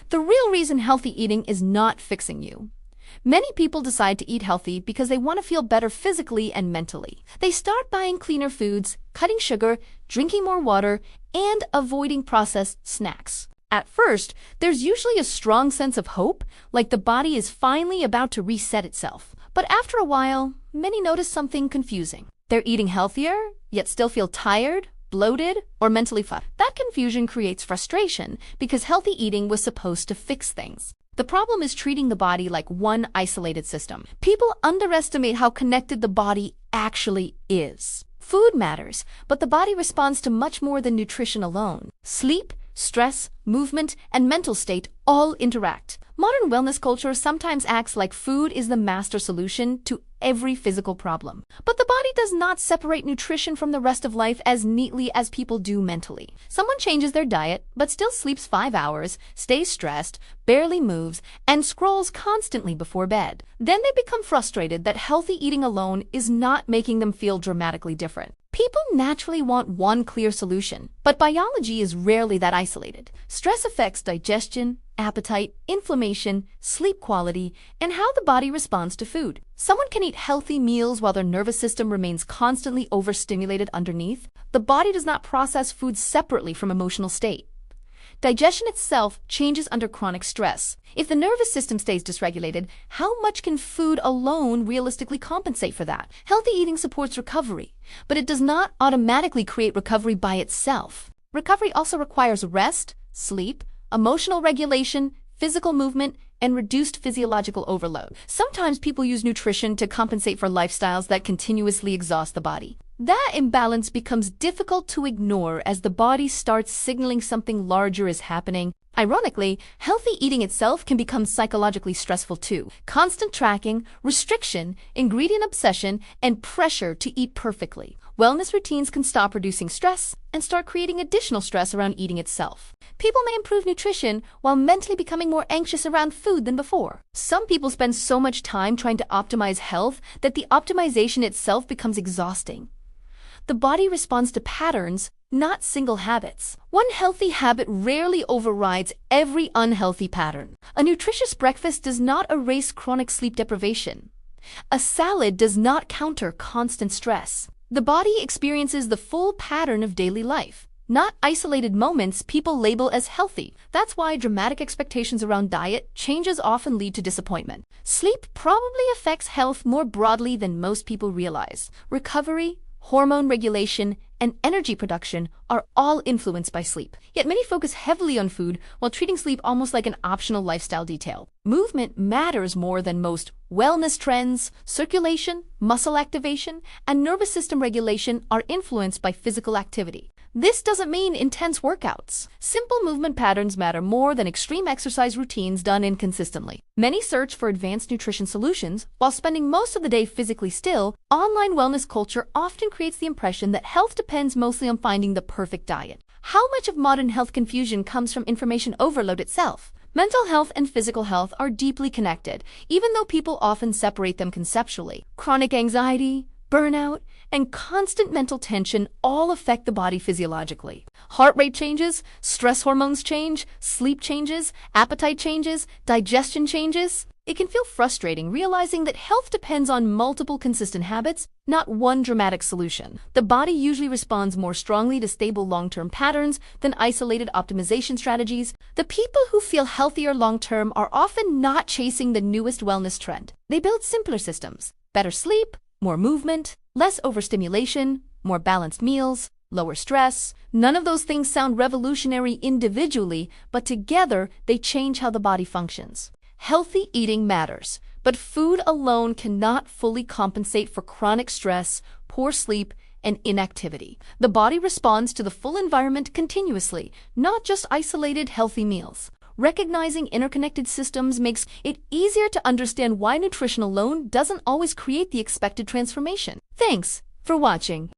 The real reason healthy eating is not fixing you. Many people decide to eat healthy because they want to feel better physically and mentally. They start buying cleaner foods, cutting sugar, drinking more water, and avoiding processed snacks. At first, there's usually a strong sense of hope, like the body is finally about to reset itself. But after a while, many notice something confusing. They're eating healthier, yet still feel tired, bloated, or mentally fat. That confusion creates frustration because healthy eating was supposed to fix things. The problem is treating the body like one isolated system. People underestimate how connected the body actually is. Food matters, but the body responds to much more than nutrition alone. Sleep, stress, movement, and mental state all interact. Modern wellness culture sometimes acts like food is the master solution to every physical problem. But the body does not separate nutrition from the rest of life as neatly as people do mentally. Someone changes their diet, but still sleeps 5 hours, stays stressed, barely moves, and scrolls constantly before bed. Then they become frustrated that healthy eating alone is not making them feel dramatically different. People naturally want one clear solution, but biology is rarely that isolated. Stress affects digestion, appetite, inflammation, sleep quality, and how the body responds to food. Someone can eat healthy meals while their nervous system remains constantly overstimulated underneath. The body does not process food separately from emotional state. Digestion itself changes under chronic stress. If the nervous system stays dysregulated, how much can food alone realistically compensate for that? Healthy eating supports recovery, but it does not automatically create recovery by itself. Recovery also requires rest, sleep, emotional regulation, physical movement, and reduced physiological overload. Sometimes people use nutrition to compensate for lifestyles that continuously exhaust the body. That imbalance becomes difficult to ignore as the body starts signaling something larger is happening. Ironically, healthy eating itself can become psychologically stressful too. Constant tracking, restriction, ingredient obsession, and pressure to eat perfectly. Wellness routines can stop reducing stress and start creating additional stress around eating itself. People may improve nutrition while mentally becoming more anxious around food than before. Some people spend so much time trying to optimize health that the optimization itself becomes exhausting. The body responds to patterns, not single habits. One healthy habit rarely overrides every unhealthy pattern. A nutritious breakfast does not erase chronic sleep deprivation. A salad does not counter constant stress. The body experiences the full pattern of daily life, not isolated moments people label as healthy. That's why dramatic expectations around diet changes often lead to disappointment. Sleep probably affects health more broadly than most people realize. Recovery, hormone regulation, and energy production are all influenced by sleep. Yet many focus heavily on food while treating sleep almost like an optional lifestyle detail. Movement matters more than most. Wellness trends, circulation, muscle activation, and nervous system regulation are influenced by physical activity. This doesn't mean intense workouts. Simple movement patterns matter more than extreme exercise routines done inconsistently. Many search for advanced nutrition solutions while spending most of the day physically still. Online wellness culture often creates the impression that health depends mostly on finding the perfect diet. How much of modern health confusion comes from information overload itself? Mental health and physical health are deeply connected, even though people often separate them conceptually. Chronic anxiety, burnout, and constant mental tension all affect the body physiologically. Heart rate changes, stress hormones change, sleep changes, appetite changes, digestion changes. It can feel frustrating realizing that health depends on multiple consistent habits, not one dramatic solution. The body usually responds more strongly to stable long-term patterns than isolated optimization strategies. The people who feel healthier long-term are often not chasing the newest wellness trend. They build simpler systems, better sleep, more movement, less overstimulation, more balanced meals, lower stress. None of those things sound revolutionary individually, but together they change how the body functions. Healthy eating matters, but food alone cannot fully compensate for chronic stress, poor sleep, and inactivity. The body responds to the full environment continuously, not just isolated healthy meals. Recognizing interconnected systems makes it easier to understand why nutrition alone doesn't always create the expected transformation. Thanks for watching.